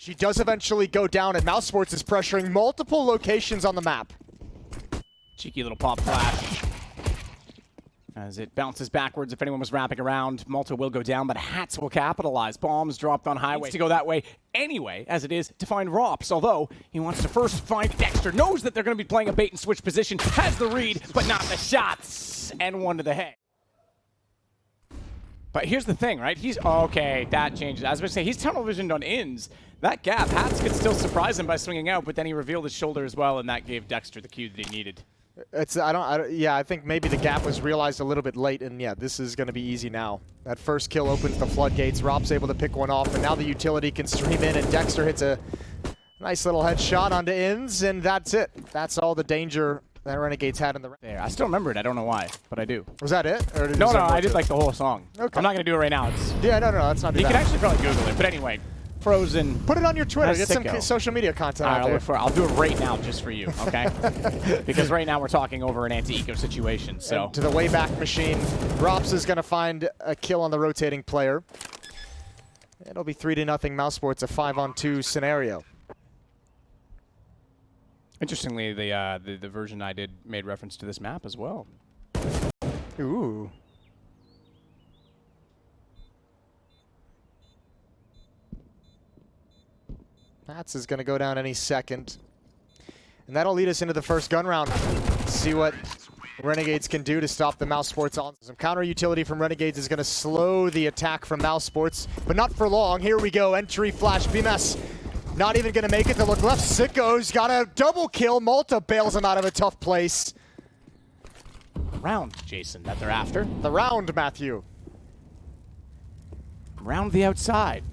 She does eventually go down, and mousesports is pressuring multiple locations on the map. Cheeky little pop flash. As it bounces backwards, if anyone was wrapping around, Malta will go down, but Hats will capitalize. Bombs dropped on highway to go that way anyway, as it is to find Rops, although he wants to first find Dexter, knows that they're going to be playing a bait and switch position, has the read, but not the shots, and one to the head. But here's the thing, right? He's, okay, that changes. I was going to say, he's tunnel visioned on ins. That gap, Hats could still surprise him by swinging out, but then he revealed his shoulder as well, and that gave Dexter the cue that he needed. I think maybe the gap was realized a little bit late, and yeah, this is going to be easy now. That first kill opens the floodgates. Rob's able to pick one off, and now the utility can stream in, and Dexter hits a nice little headshot onto ins, and that's it. That's all the danger that Renegades had in the there. I still remember it. I don't know why, but I do. Was that it? Or did no, I did like the whole song. Okay. I'm not going to do it right now. It's, yeah, no, let's not do that. You can actually probably Google it, but anyway. Frozen. Put it on your Twitter. Get Sico. some social media content out there. there. I'll do it right now just for you, okay? Because right now we're talking over an anti-eco situation, so. And to the Wayback Machine, Rops is going to find a kill on the rotating player. It'll be 3-0 mousesports, a 5-on-2 scenario. Interestingly, the version I did made reference to this map as well. Ooh. Hats is going to go down any second. And that'll lead us into the first gun round. See what Renegades can do to stop the mousesports on. Some counter utility from Renegades is going to slow the attack from mousesports, but not for long. Here we go. Entry flash. Bymas not even going to make it to look left. Sico's got a double kill. Malta bails him out of a tough place. Round, Jason, that they're after. The round, Matthew. Round the outside.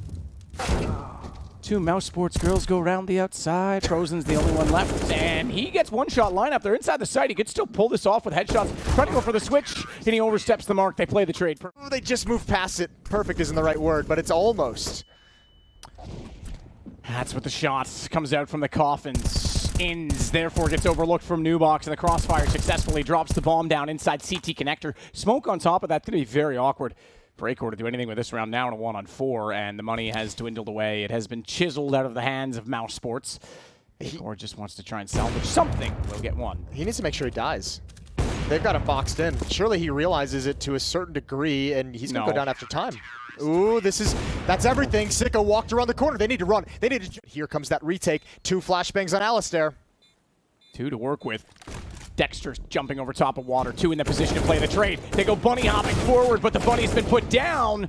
Two mousesports girls go around the outside. Frozen's the only one left, and he gets one-shot lineup. They're inside the site. He could still pull this off with headshots. Trying to go for the switch, and he oversteps the mark. They play the trade. Ooh, they just move past it. Perfect isn't the right word, but it's almost. That's what the shots comes out from the coffins. Ins, therefore gets overlooked from Newbox, and the crossfire successfully drops the bomb down inside CT connector. Smoke on top of that's going to be very awkward. Breakout to do anything with this round now in a 1-on-4, and the money has dwindled away. It has been chiseled out of the hands of mousesports. Or just wants to try and salvage something. We'll get one. He needs to make sure he dies. They've got him boxed in. Surely he realizes it to a certain degree, and he's going to go down after time. Ooh, that's everything. Sico walked around the corner. They need to run. They need to. Here comes that retake. 2 flashbangs on Alistair. 2 to work with. Dexter jumping over top of water. 2 in the position to play the trade. They go bunny hopping forward, but the bunny's been put down.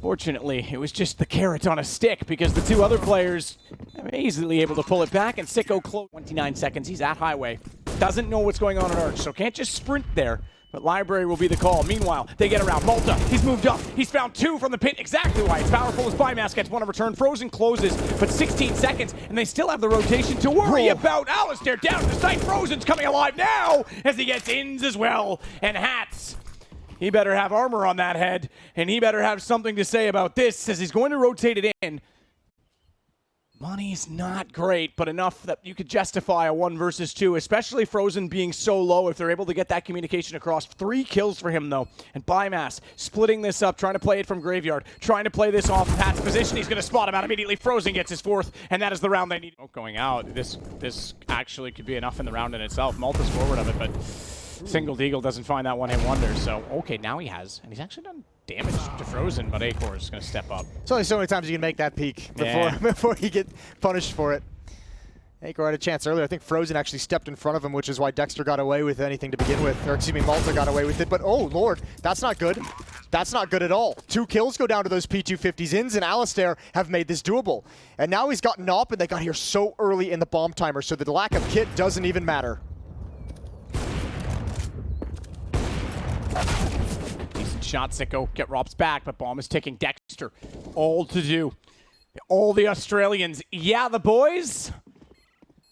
Fortunately, it was just the carrot on a stick because the 2 other players are easily able to pull it back, and Sico close. 29 seconds. He's at highway. Doesn't know what's going on Arch, so can't just sprint there. But library will be the call. Meanwhile, they get around. Malta, he's moved up. He's found 2 from the pit. Exactly why it's powerful as Bymas gets 1 in return. Frozen closes, but 16 seconds, and they still have the rotation to worry about. Alistair down to the site. Frozen's coming alive now as he gets ins as well. And Hats, he better have armor on that head, and he better have something to say about this as he's going to rotate it in. Money's not great, but enough that you could justify a 1 versus 2, especially Frozen being so low if they're able to get that communication across. 3 kills for him, though. And Bymas splitting this up, trying to play it from Graveyard, trying to play this off of Pat's position. He's going to spot him out immediately. Frozen gets his 4th, and that is the round they need. Going out, this actually could be enough in the round in itself. Malta's forward of it, but Single Deagle doesn't find that one-hit wonder. So, okay, now he has. And he's actually done damage to Frozen, but Acor is going to step up. There's only so many times you can make that peak before you get punished for it. Acor had a chance earlier. I think Frozen actually stepped in front of him, which is why Dexter got away with anything to begin with. Or excuse me, Malta got away with it. But oh, Lord, that's not good. That's not good at all. 2 kills go down to those P250s. Ins and Alistair have made this doable. And now he's gotten up, and they got here so early in the bomb timer, so the lack of kit doesn't even matter. Shot Sico, get Rops back, but bomb is ticking. Dexter, all to do. All the Australians. Yeah, the boys.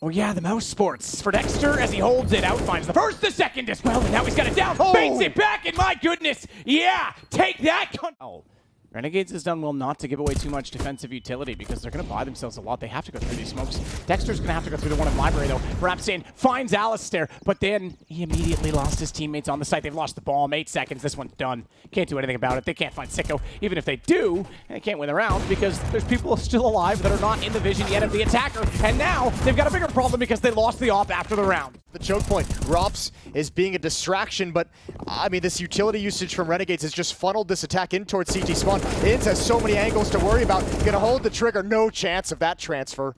Oh yeah, the mousesports for Dexter as he holds it out, finds the first, the second as well, and now he's got it down. Baits it back, and my goodness, yeah, take that. Oh, Renegades has done well not to give away too much defensive utility because they're going to buy themselves a lot. They have to go through these smokes. Dexter's going to have to go through the one in library, though. Rapsin finds Alistair, but then he immediately lost his teammates on the site. They've lost the bomb. 8 seconds. This one's done. Can't do anything about it. They can't find Sico. Even if they do, they can't win the round because there's people still alive that are not in the vision yet of the attacker. And now they've got a bigger problem because they lost the op after the round. The choke point. Rops is being a distraction, but I mean, this utility usage from Renegades has just funneled this attack in towards CT spawn. Inz has so many angles to worry about. Gonna hold the trigger. No chance of that transfer.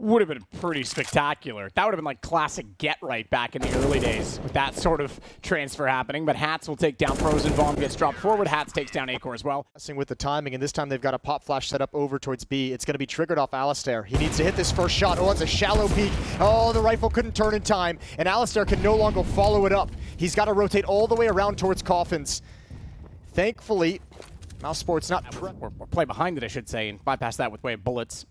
Would have been pretty spectacular. That would have been like classic get right back in the early days with that sort of transfer happening. But Hats will take down Frozen. Bomb gets dropped forward. Hats takes down Acor as well. Messing with the timing, and this time they've got a pop flash set up over towards B. It's going to be triggered off Alistair. He needs to hit this first shot. Oh, it's a shallow peek. Oh, the rifle couldn't turn in time, and Alistair can no longer follow it up. He's got to rotate all the way around towards Coffins. Thankfully, mousesports not... Or play behind it, I should say, and bypass that with way of bullets.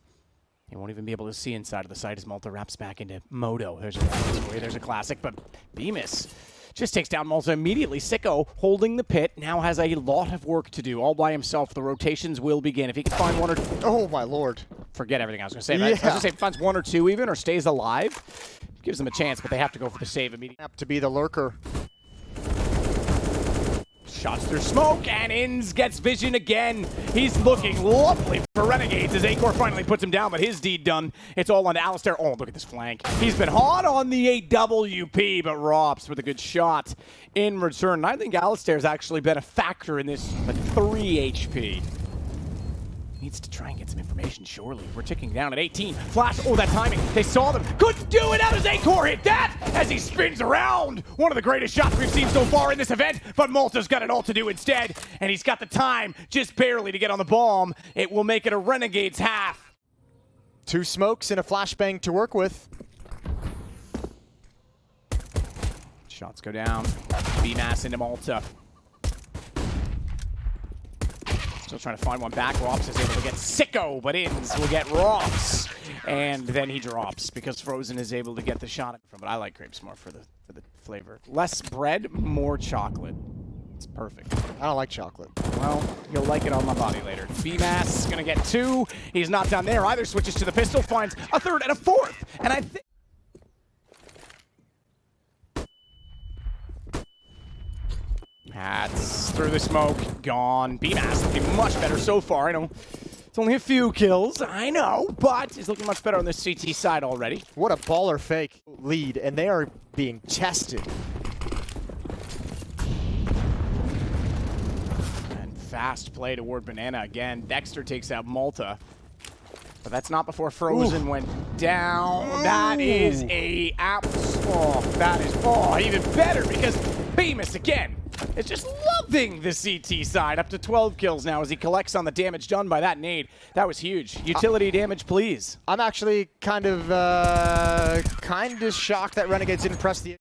He won't even be able to see inside of the site as Malta wraps back into Moto. There's a classic, but Bymas just takes down Malta immediately. Sico, holding the pit, now has a lot of work to do all by himself. The rotations will begin. If he can find one or... Oh, my lord. Forget everything I was going to say. Right? Yeah. I was going to say if he finds 1 or 2 even, or stays alive, gives them a chance, but they have to go for the save immediately. To be the lurker. Shots through smoke, and Inz gets vision again. He's looking lovely for Renegades as Acor finally puts him down, but his deed done. It's all on Alistair. Oh, look at this flank. He's been hot on the AWP, but Rops with a good shot in return. And I think Alistair's actually been a factor in this, but 3 HP. Needs to try and get some information, surely. We're ticking down at 18. Flash, oh, that timing. They saw them. Couldn't do it. How does Acor hit that as he spins around? One of the greatest shots we've seen so far in this event, but Malta's got it all to do instead, and he's got the time just barely to get on the bomb. It will make it a Renegades half. 2 smokes and a flashbang to work with. Shots go down. Bymas into Malta. Still trying to find one back. Rops is able to get Sico, but Inz will get Rops. And then he drops because Frozen is able to get the shot from it. I like grapes more for the flavor. Less bread, more chocolate. It's perfect. I don't like chocolate. Well, you'll like it on my body later. Bymas is going to get 2. He's not done there either. Switches to the pistol, finds a 3rd and a 4th. And I think... Hats through the smoke, gone. Bymas looking much better so far. I know it's only a few kills, I know, but he's looking much better on the CT side already. What a baller fake lead, and they are being tested. And fast play toward Banana again. Dexter takes out Malta, but that's not before Frozen went down. Ooh. That is a even better because Bymas again is just loving the CT side. Up to 12 kills now as he collects on the damage done by that nade. That was huge. Utility damage, please. I'm actually kind of shocked that Renegades didn't press the...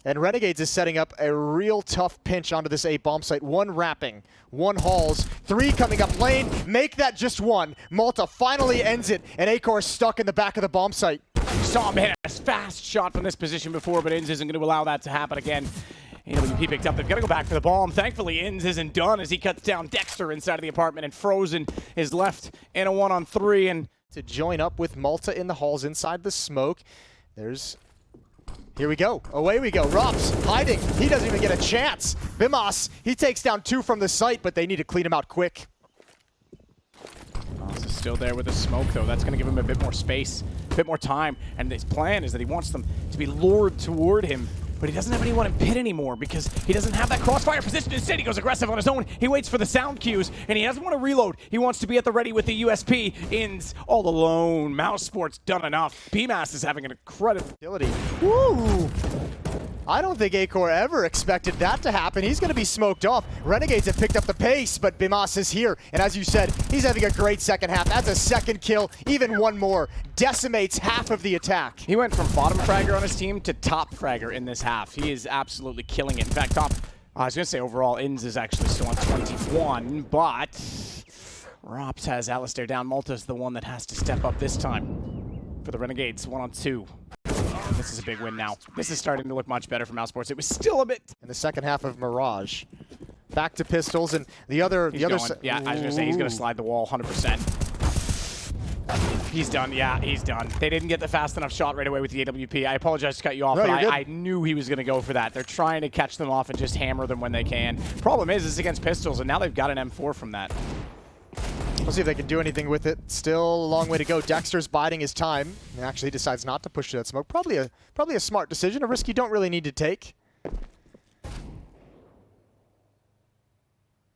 And Renegades is setting up a real tough pinch onto this A bomb site. 1 wrapping, 1 hauls, 3 coming up lane. Make that just 1. Malta finally ends it, and Acor is stuck in the back of the bomb site. Saw him hit a fast shot from this position before, but Inz isn't going to allow that to happen again. AWP picked up. They've got to go back for the bomb. Thankfully, Inz isn't done as he cuts down Dexter inside of the apartment, and Frozen is left in a 1-on-3. And to join up with Malta in the halls inside the smoke. Here we go. Away we go. Rops hiding. He doesn't even get a chance. Bymas, he takes down 2 from the site, but they need to clean him out quick. Bymas is still there with the smoke, though. That's going to give him a bit more space, a bit more time. And his plan is that he wants them to be lured toward him. But he doesn't have anyone in pit anymore because he doesn't have that crossfire position. Instead, he goes aggressive on his own. He waits for the sound cues, and he doesn't want to reload. He wants to be at the ready with the USP. Inz all alone. mousesports done enough. Bymas is having an incredible ability. Woo! I don't think Acor ever expected that to happen. He's going to be smoked off. Renegades have picked up the pace, but Bymas is here. And as you said, he's having a great second half. That's a 2nd kill, even 1 more. Decimates half of the attack. He went from bottom fragger on his team to top fragger in this half. He is absolutely killing it. In fact, I was going to say overall, Inz is actually still on 21, but Rops has Alistair down. Malta's the one that has to step up this time for the Renegades. 1-on-2. This is a big win now. This is starting to look much better for mousesports. It was still a bit... In the second half of Mirage, Back to pistols, and the other Yeah, I was gonna say he's gonna slide the wall 100%. He's done. Yeah, he's done. They didn't get the fast enough shot right away with the AWP. I apologize to cut you off, no, but I knew he was going to go for that. They're trying to catch them off and just hammer them when they can. Problem is, it's against pistols, and now they've got an M4 from that. We'll see if they can do anything with it. Still a long way to go. Dexter's biding his time, and actually decides not to push to that smoke. Probably a smart decision, a risk you don't really need to take.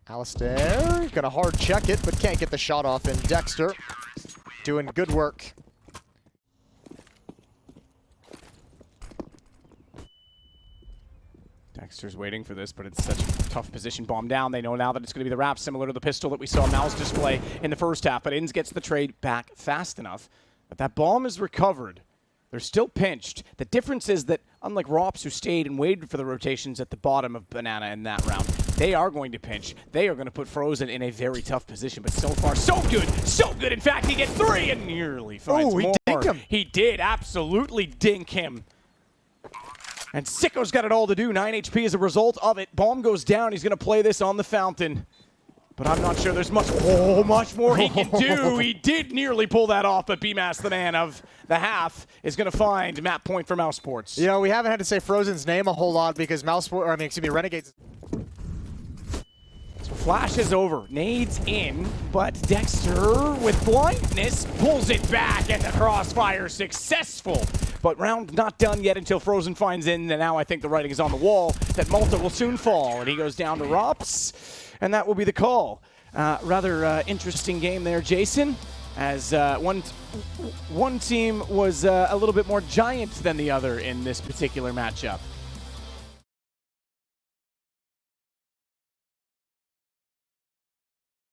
Alistair gonna hard check it, but can't get the shot off, and Dexter doing good work. Dexter's waiting for this, but it's such a tough position. Bomb down. They know now that it's going to be the wrap, similar to the pistol that we saw Mouse display in the first half, but Inns gets the trade back fast enough. But that bomb is recovered. They're still pinched. The difference is that, unlike Rops, who stayed and waited for the rotations at the bottom of Banana in that round, they are going to pinch. They are going to put Frozen in a very tough position, but so far, so good. So good. In fact, he gets 3 and nearly finds more. He dinked him. He did absolutely dink him. And Sico's got it all to do. 9 HP as a result of it. Bomb goes down. He's going to play this on the fountain. But I'm not sure there's much more he can do. He did nearly pull that off, but Bymas, the man of the half, is going to find map point for mousesports. You know, we haven't had to say Frozen's name a whole lot because Renegades. Flash is over. Nades in, but Dexter, with blindness, pulls it back, and the crossfire successful. But round not done yet until Frozen finds in, and now I think the writing is on the wall that Malta will soon fall, and he goes down to Rops, and that will be the call. Rather interesting game there, Jason, as one team was a little bit more giant than the other in this particular matchup.